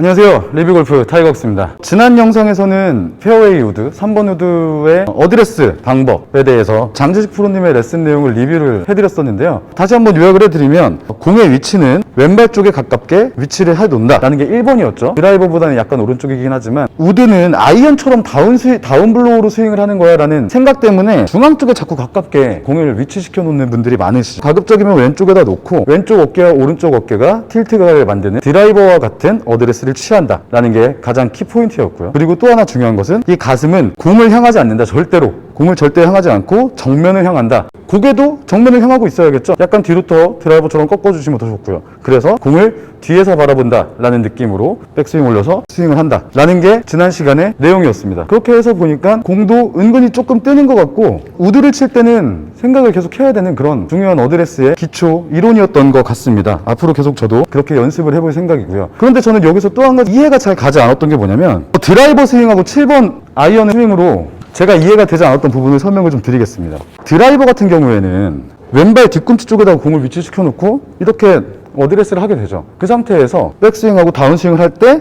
안녕하세요. 리뷰골프 타이거스입니다. 지난 영상에서는 페어웨이 우드, 3번 우드의 어드레스 방법에 대해서 장재식 프로님의 레슨 내용을 리뷰를 해드렸었는데요. 다시 한번 요약을 해드리면 공의 위치는 왼발 쪽에 가깝게 위치를 해놓는다 라는 게 1번이었죠. 드라이버보다는 약간 오른쪽이긴 하지만 우드는 아이언처럼 다운 블로우로 스윙을 하는 거야 라는 생각 때문에 중앙 쪽에 자꾸 가깝게 공을 위치시켜 놓는 분들이 많으시죠. 가급적이면 왼쪽에다 놓고 왼쪽 어깨와 오른쪽 어깨가 틸트각을 만드는 드라이버와 같은 어드레스를 취한다 라는 게 가장 키포인트였고요. 그리고 또 하나 중요한 것은 이 가슴은 공을 향하지 않는다. 절대로 공을 절대 향하지 않고 정면을 향한다. 고개도 정면을 향하고 있어야겠죠. 약간 뒤로 더 드라이버처럼 꺾어주시면 더 좋고요. 그래서 공을 뒤에서 바라본다 라는 느낌으로 백스윙 올려서 스윙을 한다 라는 게 지난 시간의 내용이었습니다. 그렇게 해서 보니까 공도 은근히 조금 뜨는 것 같고 우드를 칠 때는 생각을 계속 해야 되는 그런 중요한 어드레스의 기초 이론이었던 것 같습니다. 앞으로 계속 저도 그렇게 연습을 해볼 생각이고요. 그런데 저는 여기서 또 한 가지 이해가 잘 가지 않았던 게 뭐냐면 드라이버 스윙하고 7번 아이언 스윙으로 제가 이해가 되지 않았던 부분을 설명을 좀 드리겠습니다. 드라이버 같은 경우에는 왼발 뒤꿈치 쪽에다가 공을 위치시켜 놓고 이렇게 어드레스를 하게 되죠. 그 상태에서 백스윙하고 다운스윙을 할 때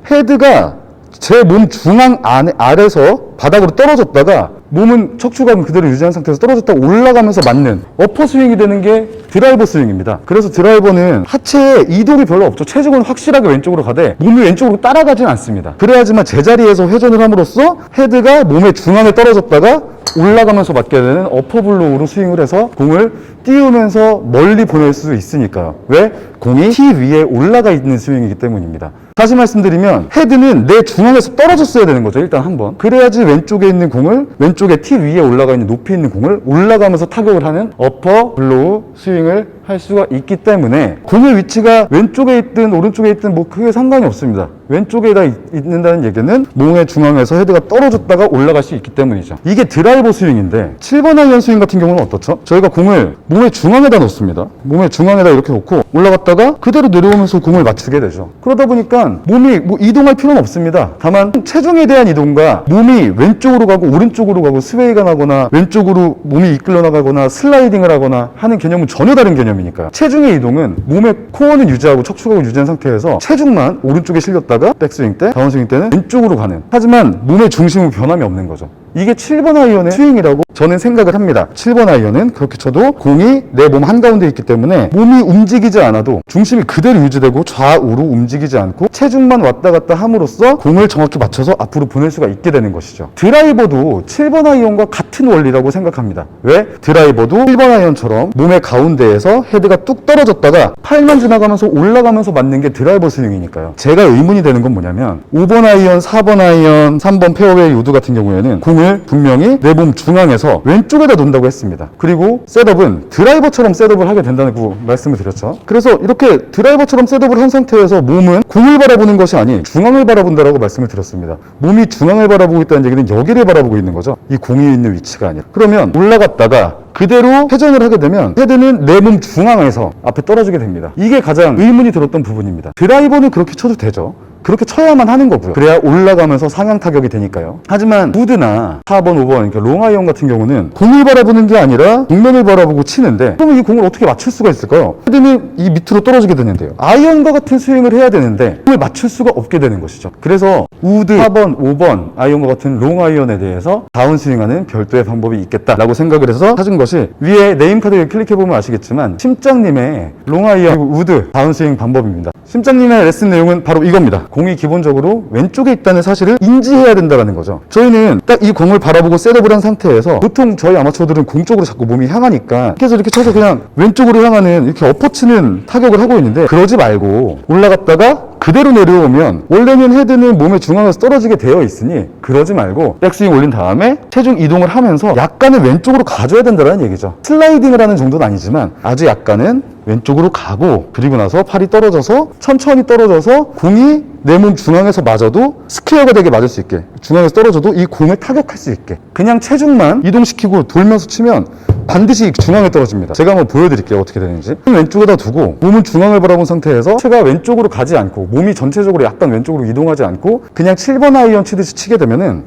헤드가 제 몸 중앙 아래서 바닥으로 떨어졌다가 몸은 척추감은 그대로 유지한 상태에서 떨어졌다가 올라가면서 맞는 어퍼 스윙이 되는 게 드라이버 스윙입니다. 그래서 드라이버는 하체에 이동이 별로 없죠. 체중은 확실하게 왼쪽으로 가되 몸이 왼쪽으로 따라가진 않습니다. 그래야지만 제자리에서 회전을 함으로써 헤드가 몸의 중앙에 떨어졌다가 올라가면서 맞게 되는 어퍼 블로우로 스윙을 해서 공을 띄우면서 멀리 보낼 수 있으니까요. 왜? 공이 티 위에 올라가 있는 스윙이기 때문입니다. 다시 말씀드리면 헤드는 내 중앙에서 떨어졌어야 되는 거죠. 일단 한번. 그래야지 왼쪽에 있는 공을 왼쪽에 티 위에 올라가 있는 높이 있는 공을 올라가면서 타격을 하는 어퍼 블로우 스윙을 할 수가 있기 때문에 공의 위치가 왼쪽에 있든 오른쪽에 있든 뭐 크게 상관이 없습니다. 왼쪽에다 있는다는 얘기는 몸의 중앙에서 헤드가 떨어졌다가 올라갈 수 있기 때문이죠. 이게 드라이버 스윙인데 7번 아이언 스윙 같은 경우는 어떻죠? 저희가 공을 몸의 중앙에다 놓습니다. 몸의 중앙에다 이렇게 놓고 올라갔다가 그대로 내려오면서 공을 맞추게 되죠. 그러다 보니까 몸이 뭐 이동할 필요는 없습니다. 다만 체중에 대한 이동과 몸이 왼쪽으로 가고 오른쪽으로 가고 스웨이가 나거나 왼쪽으로 몸이 이끌려 나가거나 슬라이딩을 하거나 하는 개념은 전혀 다른 개념이니까요. 체중의 이동은 몸의 코어는 유지하고 척추각을 유지한 상태에서 체중만 오른쪽에 실렸다가 백스윙 때, 다운스윙 때는 왼쪽으로 가는. 하지만 몸의 중심은 변함이 없는 거죠. 이게 7번 아이언의 스윙이라고 저는 생각을 합니다. 7번 아이언은 그렇게 쳐도 공이 내 몸 한가운데 있기 때문에 몸이 움직이지 않아도 중심이 그대로 유지되고 좌우로 움직이지 않고 체중만 왔다 갔다 함으로써 공을 정확히 맞춰서 앞으로 보낼 수가 있게 되는 것이죠. 드라이버도 7번 아이언과 같은 원리라고 생각합니다. 왜? 드라이버도 7번 아이언처럼 몸의 가운데에서 헤드가 뚝 떨어졌다가 팔만 지나가면서 올라가면서 맞는 게 드라이버 스윙이니까요. 제가 의문이 되는 건 뭐냐면 5번 아이언, 4번 아이언, 3번 페어웨이 우드 같은 경우에는 공을 분명히 내 몸 중앙에서 왼쪽에다 놓는다고 했습니다. 그리고 셋업은 드라이버처럼 셋업을 하게 된다고 말씀을 드렸죠. 그래서 이렇게 드라이버처럼 셋업을 한 상태에서 몸은 공을 바라보는 것이 아닌 중앙을 바라본다라고 말씀을 드렸습니다. 몸이 중앙을 바라보고 있다는 얘기는 여기를 바라보고 있는 거죠. 이 공이 있는 위치가 아니라. 그러면 올라갔다가 그대로 회전을 하게 되면 헤드는 내 몸 중앙에서 앞에 떨어지게 됩니다. 이게 가장 의문이 들었던 부분입니다. 드라이버는 그렇게 쳐도 되죠. 그렇게 쳐야만 하는 거고요. 그래야 올라가면서 상향 타격이 되니까요. 하지만 우드나 4번, 5번, 그러니까 롱아이언 같은 경우는 공을 바라보는 게 아니라 정면을 바라보고 치는데 그러면 이 공을 어떻게 맞출 수가 있을까요? 헤드는 이 밑으로 떨어지게 되는데요. 아이언과 같은 스윙을 해야 되는데 공을 맞출 수가 없게 되는 것이죠. 그래서 우드, 4번, 5번 아이언과 같은 롱아이언에 대해서 다운스윙하는 별도의 방법이 있겠다라고 생각을 해서 찾은 것이 위에 네임카드를 클릭해보면 아시겠지만 심장님의 롱아이언 그리고 우드 다운스윙 방법입니다. 심장님의 레슨 내용은 바로 이겁니다. 공이 기본적으로 왼쪽에 있다는 사실을 인지해야 된다는 거죠. 저희는 딱 이 공을 바라보고 셋업을 한 상태에서 보통 저희 아마추어들은 공 쪽으로 자꾸 몸이 향하니까 계속 이렇게 쳐서 그냥 왼쪽으로 향하는 이렇게 엎어치는 타격을 하고 있는데 그러지 말고 올라갔다가 그대로 내려오면 원래는 헤드는 몸의 중앙에서 떨어지게 되어 있으니 그러지 말고 백스윙 올린 다음에 체중 이동을 하면서 약간은 왼쪽으로 가줘야 된다는 얘기죠. 슬라이딩을 하는 정도는 아니지만 아주 약간은 왼쪽으로 가고 그리고 나서 팔이 떨어져서 천천히 떨어져서 공이 내 몸 중앙에서 맞아도 스퀘어가 되게 맞을 수 있게 중앙에서 떨어져도 이 공을 타격할 수 있게 그냥 체중만 이동시키고 돌면서 치면 반드시 중앙에 떨어집니다. 제가 한번 보여드릴게요. 어떻게 되는지. 왼쪽에다 두고 몸은 중앙을 바라본 상태에서 체가 왼쪽으로 가지 않고 몸이 전체적으로 약간 왼쪽으로 이동하지 않고 그냥 7번 아이언 치듯이 치게 되면은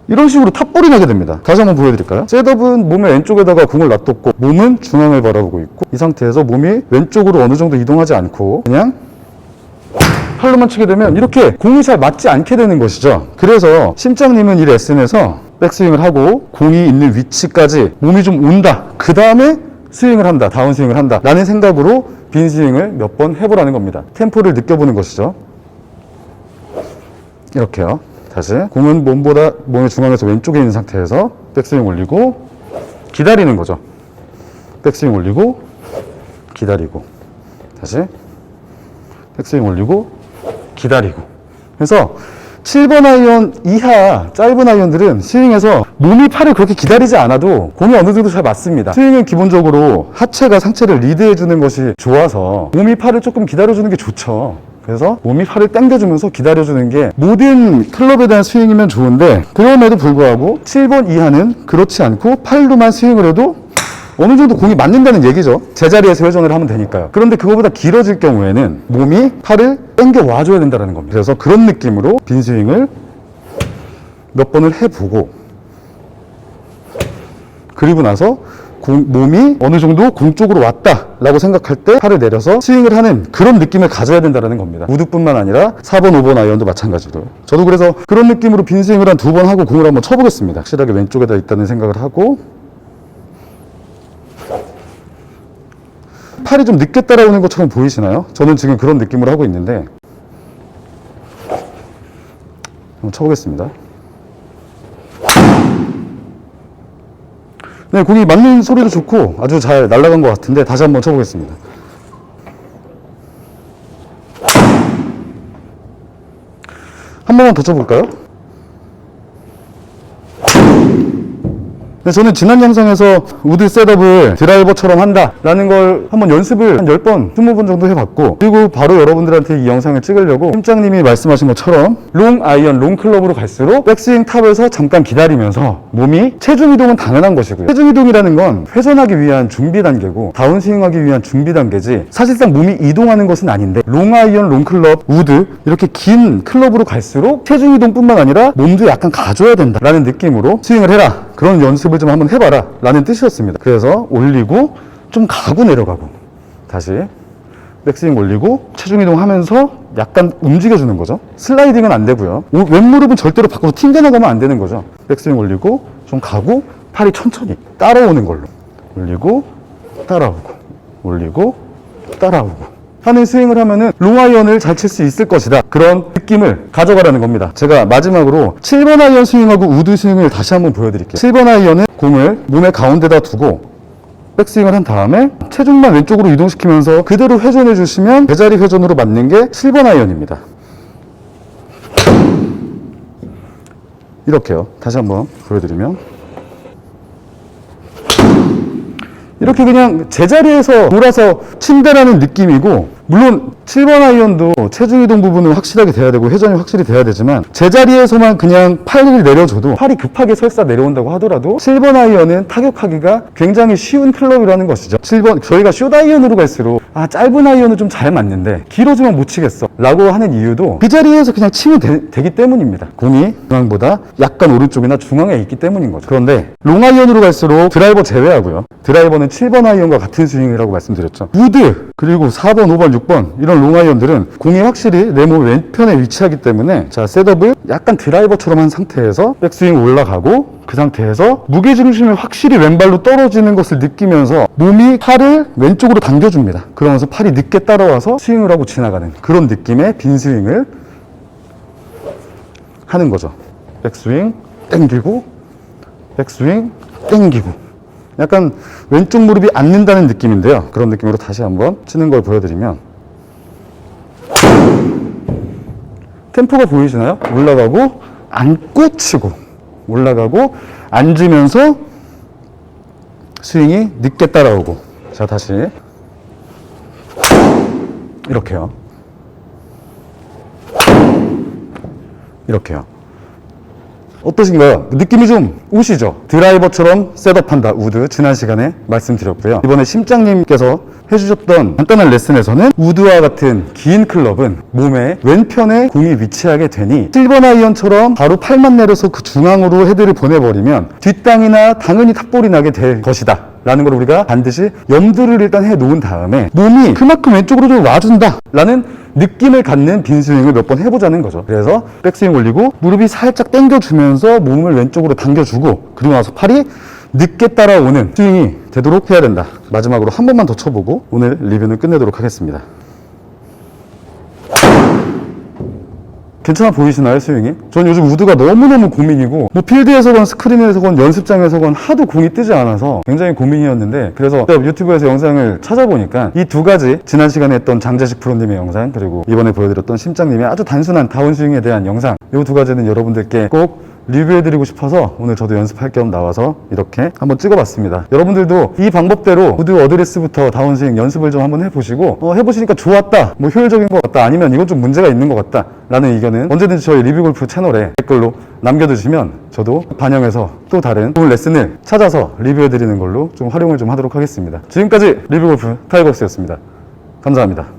이런 식으로 탑볼이 나게 됩니다. 다시 한번 보여드릴까요? 셋업은 몸의 왼쪽에다가 공을 놔뒀고 몸은 중앙을 바라보고 있고, 이 상태에서 몸이 왼쪽으로 어느 정도 이동하지 않고 그냥 팔로만 치게 되면 이렇게 공이 잘 맞지 않게 되는 것이죠. 그래서 심장님은 이 레슨에서 백스윙을 하고 공이 있는 위치까지 몸이 좀 온다, 그 다음에 스윙을 한다, 다운스윙을 한다 라는 생각으로 빈스윙을 몇 번 해보라는 겁니다. 템포를 느껴보는 것이죠. 이렇게요. 다시 공은 몸의 중앙에서 왼쪽에 있는 상태에서 백스윙 올리고 기다리는 거죠. 백스윙 올리고 기다리고, 다시 백스윙 올리고 기다리고. 그래서 7번 아이언 이하 짧은 아이언들은 스윙에서 몸이 팔을 그렇게 기다리지 않아도 공이 어느 정도 잘 맞습니다. 스윙은 기본적으로 하체가 상체를 리드해주는 것이 좋아서 몸이 팔을 조금 기다려주는 게 좋죠. 그래서 몸이 팔을 당겨주면서 기다려주는 게 모든 클럽에 대한 스윙이면 좋은데, 그럼에도 불구하고 7번 이하는 그렇지 않고 팔로만 스윙을 해도 어느 정도 공이 맞는다는 얘기죠. 제자리에서 회전을 하면 되니까요. 그런데 그거보다 길어질 경우에는 몸이 팔을 당겨 와줘야 된다는 겁니다. 그래서 그런 느낌으로 빈스윙을 몇 번을 해보고, 그리고 나서 몸이 어느 정도 공 쪽으로 왔다라고 생각할 때 팔을 내려서 스윙을 하는 그런 느낌을 가져야 된다는 겁니다. 우드뿐만 아니라 4번, 5번 아이언도 마찬가지로. 저도 그래서 그런 느낌으로 빈스윙을 한 2번 하고 공을 한번 쳐보겠습니다. 확실하게 왼쪽에다 있다는 생각을 하고, 팔이 좀 늦게 따라오는 것처럼 보이시나요? 저는 지금 그런 느낌으로 하고 있는데, 한번 쳐보겠습니다. 네, 공이 맞는 소리도 좋고 아주 잘 날아간 것 같은데 다시 한번 쳐보겠습니다. 한 번만 더 쳐볼까요? 네, 저는 지난 영상에서 우드 셋업을 드라이버처럼 한다라는 걸 한번 연습을 한 10번, 20번 정도 해봤고, 그리고 바로 여러분들한테 이 영상을 찍으려고 팀장님이 말씀하신 것처럼 롱 아이언, 롱 클럽으로 갈수록 백스윙 탑에서 잠깐 기다리면서 몸이 체중 이동은 당연한 것이고요. 체중 이동이라는 건 회전하기 위한 준비 단계고 다운스윙하기 위한 준비 단계지 사실상 몸이 이동하는 것은 아닌데, 롱 아이언, 롱 클럽, 우드 이렇게 긴 클럽으로 갈수록 체중 이동뿐만 아니라 몸도 약간 가져야 된다라는 느낌으로 스윙을 해라, 그런 연습을 좀 한번 해봐라 라는 뜻이었습니다. 그래서 올리고 좀 가고 내려가고, 다시 백스윙 올리고 체중 이동하면서 약간 움직여주는 거죠. 슬라이딩은 안 되고요. 왼무릎은 절대로 밖으로 튕겨나가면 안 되는 거죠. 백스윙 올리고 좀 가고 팔이 천천히 따라오는 걸로 올리고 따라오고 올리고 따라오고 하는 스윙을 하면은 롱아이언을 잘 칠 수 있을 것이다, 그런 느낌을 가져가라는 겁니다. 제가 마지막으로 7번 아이언 스윙하고 우드 스윙을 다시 한번 보여드릴게요. 7번 아이언은 공을 몸의 가운데다 두고 백스윙을 한 다음에 체중만 왼쪽으로 이동시키면서 그대로 회전해 주시면 제자리 회전으로 맞는 게 7번 아이언입니다. 이렇게요. 다시 한번 보여드리면 이렇게 그냥 제자리에서 돌아서 친다라는 느낌이고, 물론 7번 아이언도 체중 이동 부분은 확실하게 돼야 되고 회전이 확실히 돼야 되지만, 제자리에서만 그냥 팔을 내려줘도 팔이 급하게 설사 내려온다고 하더라도 7번 아이언은 타격하기가 굉장히 쉬운 클럽이라는 것이죠. 7번, 저희가 숏 아이언으로 갈수록 짧은 아이언은 좀 잘 맞는데 길어지면 못 치겠어 라고 하는 이유도 그 자리에서 그냥 치면 되기 때문입니다. 공이 중앙보다 약간 오른쪽이나 중앙에 있기 때문인 거죠. 그런데 롱 아이언으로 갈수록 드라이버 제외하고요, 드라이버는 7번 아이언과 같은 스윙이라고 말씀드렸죠. 우드 그리고 4번, 5번, 6번 이런 롱 아이언들은 공이 확실히 내 몸 왼편에 위치하기 때문에, 자, 셋업을 약간 드라이버처럼 한 상태에서 백스윙 올라가고, 그 상태에서 무게중심이 확실히 왼발로 떨어지는 것을 느끼면서 몸이 팔을 왼쪽으로 당겨줍니다. 그러면서 팔이 늦게 따라와서 스윙을 하고 지나가는 그런 느낌의 빈스윙을 하는 거죠. 백스윙 땡기고 백스윙 땡기고, 약간 왼쪽 무릎이 앉는다는 느낌인데요. 그런 느낌으로 다시 한번 치는 걸 보여드리면 템포가 보이시나요? 올라가고 앉고 치고 올라가고 앉으면서 스윙이 늦게 따라오고, 자, 다시 이렇게요. 이렇게요. 어떠신가요? 느낌이 좀 오시죠? 드라이버처럼 셋업한다, 우드. 지난 시간에 말씀드렸고요. 이번에 심장님께서 해주셨던 간단한 레슨에서는 우드와 같은 긴 클럽은 몸의 왼편에 공이 위치하게 되니 7번 아이언처럼 바로 팔만 내려서 그 중앙으로 헤드를 보내버리면 뒷땅이나 당연히 탑볼이 나게 될 것이다 라는 걸 우리가 반드시 염두를 일단 해 놓은 다음에 몸이 그만큼 왼쪽으로 좀 와준다 라는 느낌을 갖는 빈스윙을 몇 번 해보자는 거죠. 그래서 백스윙 올리고 무릎이 살짝 당겨주면서 몸을 왼쪽으로 당겨주고 그리고 나서 팔이 늦게 따라오는 스윙이 되도록 해야 된다. 마지막으로 한 번만 더 쳐보고 오늘 리뷰는 끝내도록 하겠습니다. 괜찮아 보이시나요, 스윙이? 전 요즘 우드가 너무너무 고민이고 뭐 필드에서건 스크린에서건 연습장에서건 하도 공이 뜨지 않아서 굉장히 고민이었는데 그래서 유튜브에서 영상을 찾아보니까 이 두 가지 지난 시간에 했던 장재식 프로님의 영상 그리고 이번에 보여드렸던 심장님의 아주 단순한 다운스윙에 대한 영상 이 두 가지는 여러분들께 꼭 리뷰해드리고 싶어서 오늘 저도 연습할 겸 나와서 이렇게 한번 찍어봤습니다. 여러분들도 이 방법대로 우드 어드레스부터 다운스윙 연습을 좀 한번 해보시고 해보시니까 좋았다, 뭐 효율적인 것 같다, 아니면 이건 좀 문제가 있는 것 같다 라는 의견은 언제든지 저희 리뷰골프 채널에 댓글로 남겨주시면 저도 반영해서 또 다른 좋은 레슨을 찾아서 리뷰해드리는 걸로 좀 활용을 좀 하도록 하겠습니다. 지금까지 리뷰골프 타이거스였습니다. 감사합니다.